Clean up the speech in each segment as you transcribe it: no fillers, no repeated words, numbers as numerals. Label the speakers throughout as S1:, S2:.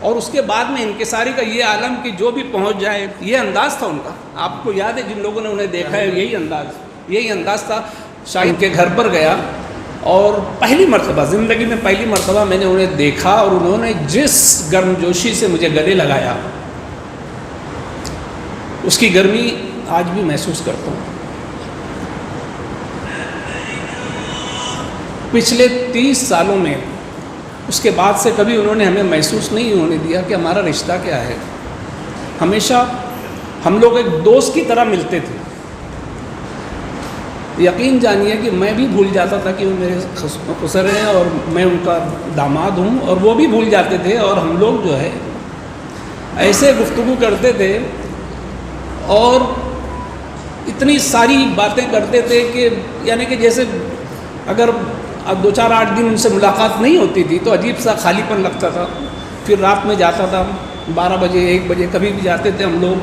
S1: اور اس کے بعد میں انکساری کا یہ عالم کہ جو بھی پہنچ جائے، یہ انداز تھا ان کا. آپ کو یاد ہے جن لوگوں نے انہیں دیکھا ہے، یہی انداز تھا. شاہد کے گھر پر گیا اور پہلی مرتبہ زندگی میں پہلی مرتبہ میں نے انہیں دیکھا، اور انہوں نے جس گرمجوشی سے مجھے گلے لگایا، اس کی گرمی آج بھی محسوس کرتا ہوں. پچھلے 30 سالوں میں اس کے بعد سے کبھی انہوں نے ہمیں محسوس نہیں ہونے دیا کہ ہمارا رشتہ کیا ہے. ہمیشہ ہم لوگ ایک دوست کی طرح ملتے تھے. یقین جانیے کہ میں بھی بھول جاتا تھا کہ وہ میرے خسر ہیں اور میں ان کا داماد ہوں، اور وہ بھی بھول جاتے تھے، اور ہم لوگ جو ہے ایسے گفتگو کرتے تھے اور اتنی ساری باتیں کرتے تھے کہ یعنی کہ جیسے اگر 2-4-8 دن ان سے ملاقات نہیں ہوتی تھی تو عجیب سا خالی پن لگتا تھا. پھر رات میں جاتا تھا 12 بجے 1 بجے کبھی بھی جاتے تھے ہم لوگ،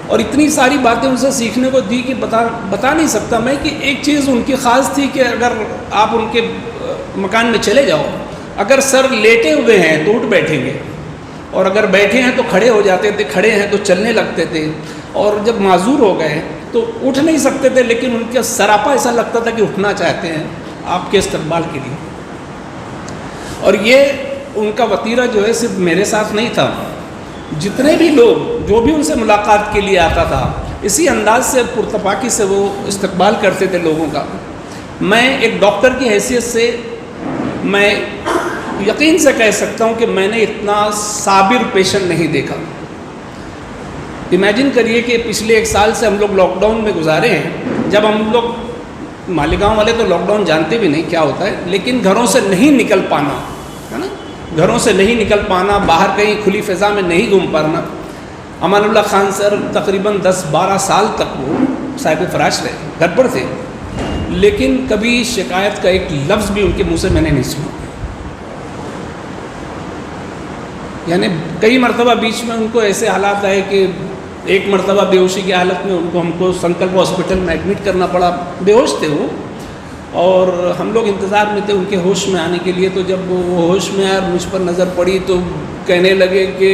S1: اور اتنی ساری باتیں ان سے سیکھنے کو دی کہ بتا نہیں سکتا میں. کہ ایک چیز ان کی خاص تھی کہ اگر آپ ان کے مکان میں چلے جاؤ، اگر سر لیٹے ہوئے ہیں تو اٹھ بیٹھیں گے، اور اگر بیٹھے ہیں تو کھڑے ہو جاتے تھے، کھڑے ہیں تو چلنے لگتے تھے، اور جب معذور ہو گئے تو اٹھ نہیں سکتے تھے، لیکن ان کا سراپا ایسا لگتا تھا کہ اٹھنا چاہتے ہیں آپ کے استقبال کے لیے. اور یہ ان کا وتیرہ جو ہے صرف میرے ساتھ نہیں تھا، جتنے بھی لوگ جو بھی ان سے ملاقات کے لیے آتا تھا اسی انداز سے پرتپاکی سے وہ استقبال کرتے تھے لوگوں کا. میں ایک ڈاکٹر کی حیثیت سے میں یقین سے کہہ سکتا ہوں کہ میں نے اتنا صابر پیشنٹ نہیں دیکھا. امیجن کریے کہ پچھلے 1 سال سے ہم لوگ لاک ڈاؤن میں گزارے ہیں. جب ہم لوگ مالیگاؤں والے تو لاک ڈاؤن جانتے بھی نہیں کیا ہوتا ہے، لیکن گھروں سے نہیں نکل پانا ہے نا، گھروں سے نہیں نکل پانا، باہر کہیں کھلی فضا میں نہیں گھوم پانا. امان اللہ خان سر تقریباً 10-12 سال تک وہ صاحب فراش رہے، گھر پر تھے، لیکن کبھی شکایت کا ایک لفظ بھی ان کے منہ سے میں نے نہیں سنا. یعنی کئی مرتبہ بیچ میں ان کو ایسے حالات آئے کہ ایک مرتبہ بے ہوشی کی حالت میں ہم کو سنکلپ ہاسپٹل میں ایڈمٹ کرنا پڑا. بے ہوش تھے وہ، اور ہم لوگ انتظار میں تھے ان کے ہوش میں آنے کے لیے. تو جب وہ ہوش میں آئے مجھ پر نظر پڑی تو کہنے لگے کہ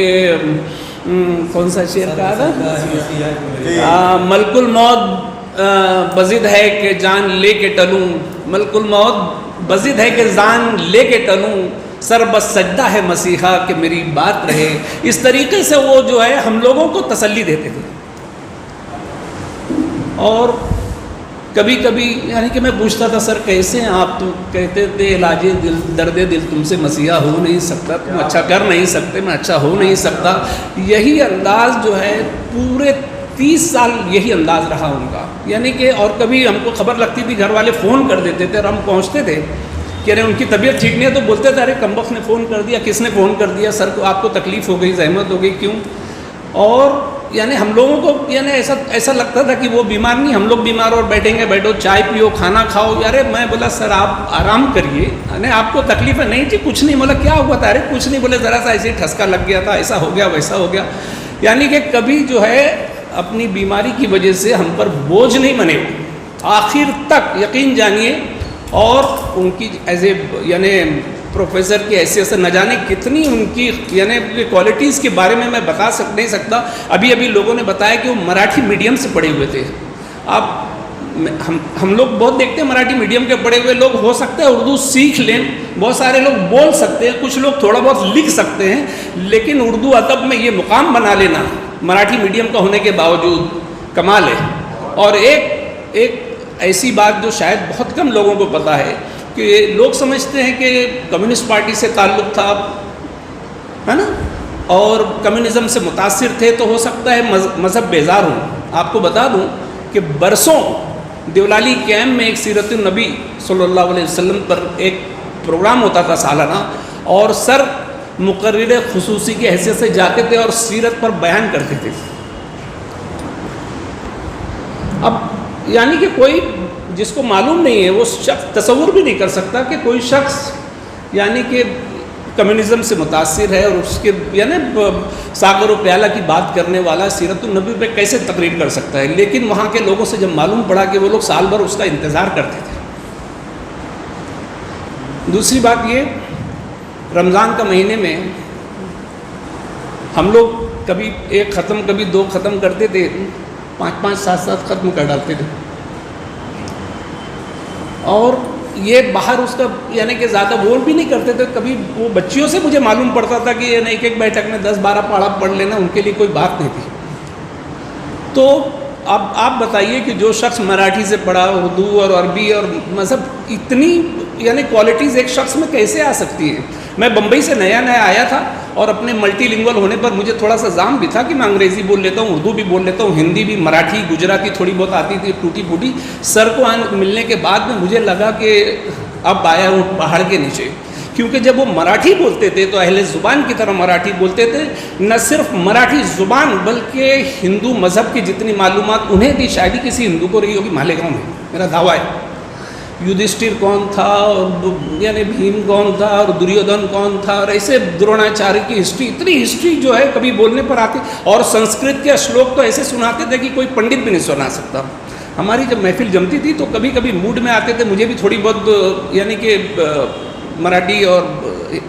S1: کون سا شعر کہا تھا، ملک الموت بضد ہے کہ جان لے کے ٹلوں، ملک الموت بضد ہے کہ جان لے کے ٹلوں، سر بس سجدہ ہے مسیحا کہ میری بات رہے. اس طریقے سے وہ جو ہے ہم لوگوں کو تسلی دیتے تھے. اور کبھی کبھی یعنی کہ میں پوچھتا تھا سر کیسے ہیں آپ؟ تو کہتے تھے علاج دل درد دل تم سے مسیحا ہو نہیں سکتا، تم اچھا کر نہیں سکتے، میں اچھا ہو نہیں سکتا. یہی انداز جو ہے پورے 30 سال یہی انداز رہا ان کا. یعنی کہ اور کبھی ہم کو خبر لگتی تھی، گھر والے فون کر دیتے تھے اور ہم پہنچتے تھے کہ ارے ان کی طبیعت ٹھیک نہیں ہے، تو بولتے تھے ارے کمبخت نے فون کر دیا. کس نے فون کر دیا؟ سر کو آپ کو تکلیف ہو گئی، زحمت ہو گئی، کیوں؟ اور یعنی ہم لوگوں کو یعنی ایسا لگتا تھا کہ وہ بیمار نہیں، ہم لوگ بیمار، اور بیٹھیں گے، بیٹھو چائے پیو کھانا کھاؤ. ارے میں بولا سر آپ آرام کریے، یعنی آپ کو تکلیف ہے؟ نہیں جی کچھ نہیں. بولا کیا ہوا تھا؟ ارے کچھ نہیں. بولے ذرا سا ایسے ہی ٹھسکا لگ گیا تھا، ایسا ہو گیا ویسا ہو گیا. یعنی کہ کبھی جو ہے اپنی بیماری کی وجہ سے ہم پر بوجھ نہیں بنے آخر تک، یقین جانیے. اور ان کی ایز اے یعنی پروفیسر کی حیثیت سے نہ جانے کتنی ان کی یعنی کوالٹیز کے بارے میں بتا نہیں سکتا. ابھی لوگوں نے بتایا کہ وہ مراٹھی میڈیم سے پڑھے ہوئے تھے. آپ ہم لوگ بہت دیکھتے ہیں مراٹھی میڈیم کے پڑھے ہوئے لوگ، ہو سکتا ہے اردو سیکھ لیں، بہت سارے لوگ بول سکتے ہیں، کچھ لوگ تھوڑا بہت لکھ سکتے ہیں، لیکن اردو ادب میں یہ مقام بنا لینا مراٹھی میڈیم کا ہونے کے باوجود کمال ہے. اور ایک ایسی بات جو شاید بہت کم لوگوں کو پتہ ہے کہ لوگ سمجھتے ہیں کہ کمیونسٹ پارٹی سے تعلق تھا ہے نا، اور کمیونزم سے متاثر تھے، تو ہو سکتا ہے مذہب بیزار ہوں. آپ کو بتا دوں کہ برسوں دیولالی کیمپ میں ایک سیرت النبی صلی اللہ علیہ وسلم پر ایک پروگرام ہوتا تھا سالانہ، اور سر مقرر خصوصی کی حیثیت سے جاتے تھے اور سیرت پر بیان کرتے تھے. اب یعنی کہ کوئی جس کو معلوم نہیں ہے وہ شخص تصور بھی نہیں کر سکتا کہ کوئی شخص یعنی کہ کمیونزم سے متاثر ہے اور اس کے یعنی ساغر و پیالہ کی بات کرنے والا سیرت النبی پہ کیسے تقریر کر سکتا ہے. لیکن وہاں کے لوگوں سے جب معلوم پڑا کہ وہ لوگ سال بھر اس کا انتظار کرتے تھے. دوسری بات یہ، رمضان کا مہینے میں ہم لوگ کبھی ایک ختم کبھی دو ختم کرتے تھے، 5-5 7-7 ختم کر ڈالتے تھے. اور یہ باہر اس کا یعنی کہ زیادہ بول بھی نہیں کرتے تھے. کبھی وہ بچیوں سے مجھے معلوم پڑتا تھا کہ یہ ایک ایک بیٹھک میں 10-12 پارا پڑھ لینا ان کے لیے کوئی بات نہیں تھی. تو اب آپ بتائیے کہ جو شخص مراٹھی سے پڑھا، اردو اور عربی اور مذہب، اتنی یعنی کوالٹیز ایک شخص میں کیسے آ سکتی ہیں؟ میں بمبئی سے نیا آیا تھا اور اپنے ملٹی لنگول ہونے پر مجھے تھوڑا سا زام بھی تھا کہ میں انگریزی بول لیتا ہوں، اردو بھی بول لیتا ہوں، ہندی بھی، مراٹھی گجراتی تھوڑی بہت آتی تھی ٹوٹی پھوٹی. سر کو ملنے کے بعد میں مجھے لگا کہ اب آیا ہوں پہاڑ کے نیچے. کیونکہ جب وہ مراٹھی بولتے تھے تو اہل زبان کی طرح مراٹھی بولتے تھے. نہ صرف مراٹھی زبان بلکہ ہندو مذہب کی جتنی معلومات انہیں بھی شاید ہی کسی ہندو کو رہی ہوگی مالیگاؤں میں، میرا دعویٰ ہے. یدھشٹر کون تھا اور یعنی بھیم کون تھا اور دریودھن کون تھا، اور ایسے دروناچاریہ کی ہسٹری، اتنی ہسٹری جو ہے کبھی بولنے پر آتی. اور سنسکرت کے شلوک تو ایسے سناتے تھے کہ کوئی پنڈت بھی نہیں سنا سکتا. ہماری جب محفل جمتی تھی تو کبھی کبھی موڈ میں آتے تھے، مجھے بھی تھوڑی بہت یعنی کہ مراٹھی اور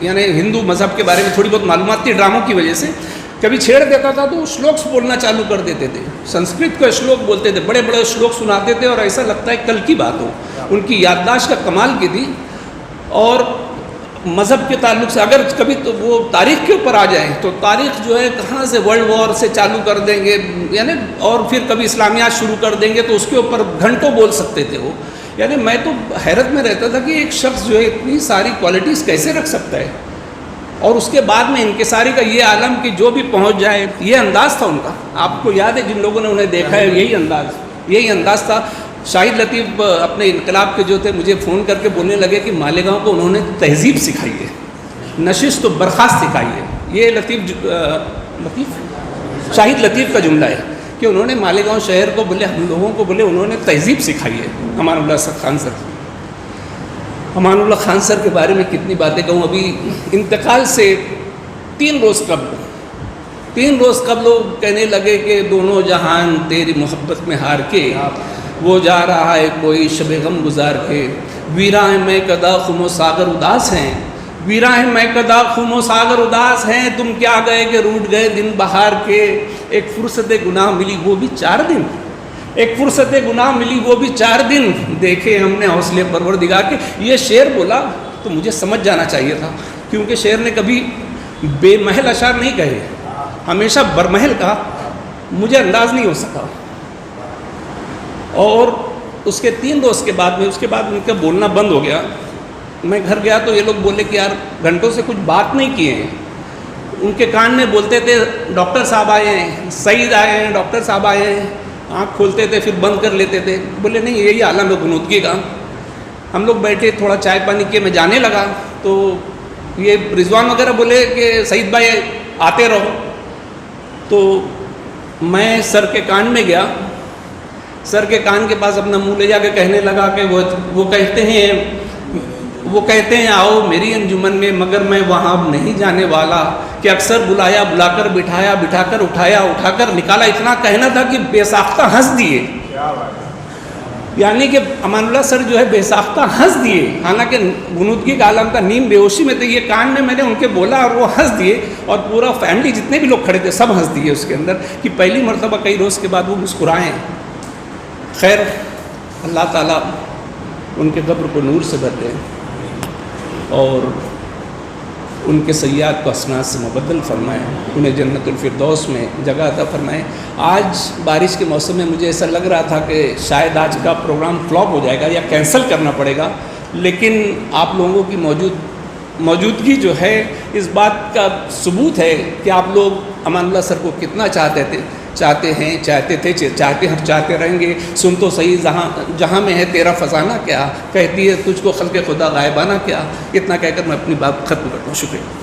S1: یعنی ہندو مذہب کے بارے میں تھوڑی بہت معلومات تھی ڈراموں کی وجہ سے. کبھی چھیڑ دیتا تھا تو شلوکس بولنا چالو کر دیتے تھے، سنسکرت کا شلوک بولتے تھے، بڑے بڑے شلوک سناتے تھے اور ایسا لگتا ہے کل کی بات ہو. ان کی یادداشت کا کمال کی تھی. اور مذہب کے تعلق سے اگر کبھی تو وہ تاریخ کے اوپر آ جائیں تو تاریخ جو ہے کہاں سے ورلڈ وار سے چالو کر دیں گے یعنی، اور پھر کبھی اسلامیات شروع کر دیں گے تو اس کے اوپر گھنٹوں بول سکتے تھے وہ. یعنی میں تو حیرت میں رہتا تھا کہ ایک شخص جو ہے اتنی ساری کوالٹیز کیسے رکھ سکتا ہے. اور اس کے بعد میں انکساری کا یہ عالم کہ جو بھی پہنچ جائے، یہ انداز تھا ان کا. آپ کو یاد ہے جن لوگوں نے انہیں دیکھا ہے، یہی انداز تھا. شاہد لطیف اپنے انقلاب کے جو تھے مجھے فون کر کے بولنے لگے کہ مالیگاؤں کو انہوں نے تہذیب سکھائی ہے، نشست و برخاست سکھائی ہے. یہ شاہد لطیف کا جملہ ہے کہ انہوں نے مالیگاؤں شہر کو بولے، ہم لوگوں کو بولے انہوں نے تہذیب سکھائی ہے. امان اللہ خان سر، امان اللہ خان سر کے بارے میں کتنی باتیں کہوں. ابھی انتقال سے 3 روز قبل وہ کہنے لگے کہ دونوں جہان تیری محبت میں ہار کے، وہ جا رہا ہے کوئی شب غم گزار کے. ویراں میں کدا خم و ساگر اداس ہیں، ویراں میں کدا خم و ساگر اداس ہیں. تم کیا گئے کہ روٹ گئے دن بہار کے. ایک فرصت گناہ ملی وہ بھی 4 دن، ایک فرصت گناہ ملی وہ بھی 4 دن. دیکھے ہم نے حوصلے پروردگار کے. یہ شعر بولا تو مجھے سمجھ جانا چاہیے تھا، کیونکہ شعر نے کبھی بے محل اشعار نہیں کہے، ہمیشہ برمحل کہا. مجھے انداز نہیں ہو سکا. اور اس کے 3 روز کے بعد میں اس کے بعد ان کا بولنا بند ہو گیا. میں گھر گیا تو یہ لوگ بولے کہ یار گھنٹوں سے کچھ بات نہیں کیے ہیں. ان کے کان میں بولتے تھے ڈاکٹر صاحب آئے ہیں، سعید آئے ہیں، ڈاکٹر صاحب آئے ہیں. آنکھ کھولتے تھے پھر بند کر لیتے تھے. بولے نہیں یہی عالم ہے غنودگی کا. ہم لوگ بیٹھے تھوڑا چائے پانی کے، میں جانے لگا تو یہ رضوان وغیرہ بولے کہ سعید بھائی آتے رہو. تو میں سر کے کان میں گیا، سر کے کان کے پاس اپنا منہ لے جا کے کہنے لگا کہ وہ کہتے ہیں آؤ میری انجمن میں، مگر میں وہاں اب نہیں جانے والا. کہ اکثر بلایا بلا کر بٹھایا، بٹھا کر اٹھایا، اٹھا کر نکالا. اتنا کہنا تھا کہ بے ساختہ ہنس دیے. یعنی کہ امان اللہ سر جو ہے بے ساختہ ہنس دیے، حالانکہ غنودگی کا عالم کا نیم بے ہوشی میں تھے. یہ کان میں نے ان کے بولا اور وہ ہنس دیے، اور پورا فیملی جتنے بھی لوگ کھڑے تھے سب ہنس دیے اس کے اندر کہ پہلی مرتبہ کئی روز کے بعد وہ مسکرائیں. خیر اللہ تعالیٰ ان کے قبر کو نور سے بھر دے اور ان کے سیئات کو حسنات سے مبدل فرمائے، انہیں جنت الفردوس میں جگہ عطا فرمائے. آج بارش کے موسم میں مجھے ایسا لگ رہا تھا کہ شاید آج کا پروگرام فلاپ ہو جائے گا یا کینسل کرنا پڑے گا، لیکن آپ لوگوں کی موجودگی جو ہے اس بات کا ثبوت ہے کہ آپ لوگ امان اللہ سر کو کتنا چاہتے ہیں، چاہتے رہیں گے. سن تو صحیح جہاں میں ہے تیرا فسانہ کیا، کہتی ہے تجھ کو خلق خدا غائبانہ کیا. اتنا کہہ کر میں اپنی بات ختم کرتا ہوں. شکریہ.